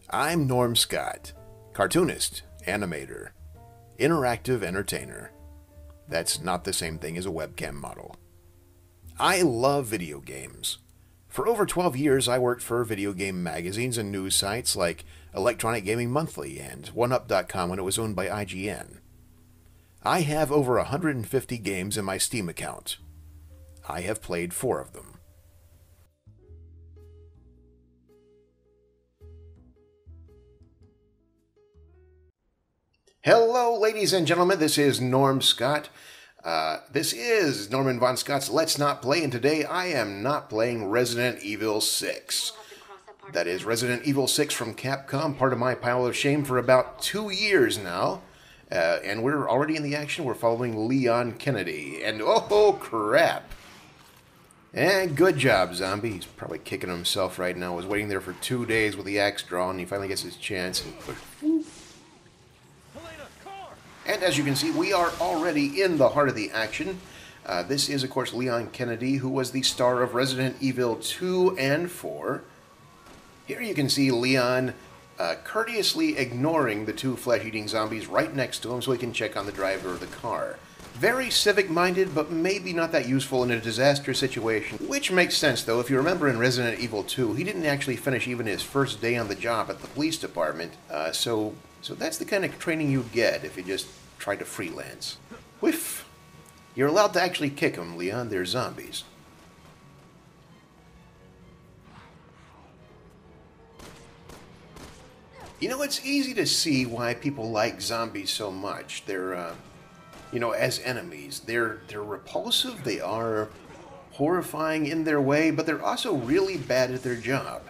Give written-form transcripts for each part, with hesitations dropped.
I'm Norm Scott, cartoonist, animator, interactive entertainer. That's not the same thing as a webcam model. I love video games. For over 12 years, I worked for video game magazines and news sites like Electronic Gaming Monthly and OneUp.com when it was owned by IGN. I have over 150 games in my Steam account. I have played 4 of them. Hello, ladies and gentlemen, this is Norm Scott. This is Norman Von Scott's Let's Not Play, and today I am not playing Resident Evil 6. That is Resident Evil 6 from Capcom, part of my pile of shame for about 2 years now. And we're already in the action. We're following Leon Kennedy. And oh crap! And good job, zombie. He's probably kicking himself right now. Was waiting there for 2 days with the axe drawn, and he finally gets his chance. And as you can see, we are already in the heart of the action. This is, of course, Leon Kennedy, who was the star of Resident Evil 2 and 4. Here you can see Leon courteously ignoring the 2 flesh-eating zombies right next to him so he can check on the driver of the car. Very civic-minded, but maybe not that useful in a disaster situation. Which makes sense, though. If you remember in Resident Evil 2, he didn't actually finish even his first day on the job at the police department, so that's the kind of training you get if you just try to freelance. Whiff! You're allowed to actually kick them, Leon. They're zombies. You know, it's easy to see why people like zombies so much. They're, as enemies. They're repulsive, they are horrifying in their way, but they're also really bad at their job.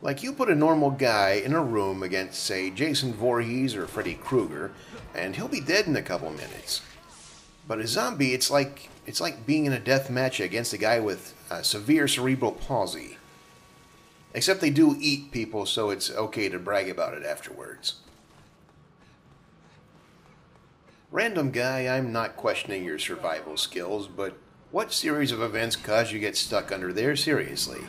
Like, you put a normal guy in a room against, say, Jason Voorhees or Freddy Krueger, and he'll be dead in a couple minutes. But a zombie, it's like being in a death match against a guy with severe cerebral palsy. Except they do eat people, so it's okay to brag about it afterwards. Random guy, I'm not questioning your survival skills, but what series of events caused you to get stuck under there? Seriously.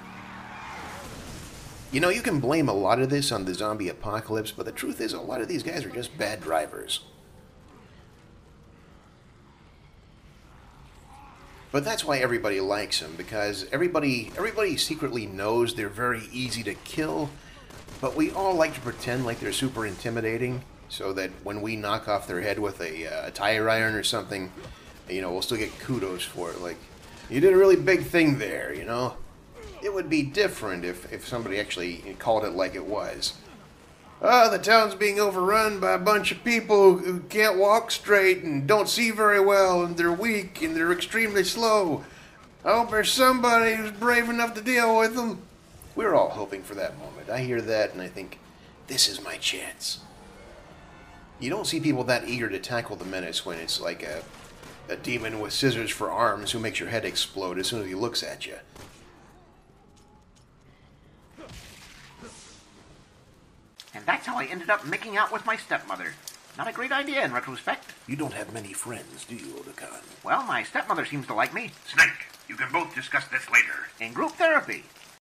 You know, you can blame a lot of this on the zombie apocalypse, but the truth is a lot of these guys are just bad drivers. But that's why everybody likes them, because everybody secretly knows they're very easy to kill, but we all like to pretend like they're super intimidating, so that when we knock off their head with a tire iron or something, we'll still get kudos for it, like, you did a really big thing there, you know? It would be different if somebody actually called it like it was. The town's being overrun by a bunch of people who can't walk straight and don't see very well, and they're weak and they're extremely slow. I hope there's somebody who's brave enough to deal with them. We're all hoping for that moment. I hear that and I think, this is my chance. You don't see people that eager to tackle the menace when it's like a demon with scissors for arms who makes your head explode as soon as he looks at you. And that's how I ended up making out with my stepmother. Not a great idea in retrospect. You don't have many friends, do you, Otakon? Well, my stepmother seems to like me. Snake, you can both discuss this later. In group therapy.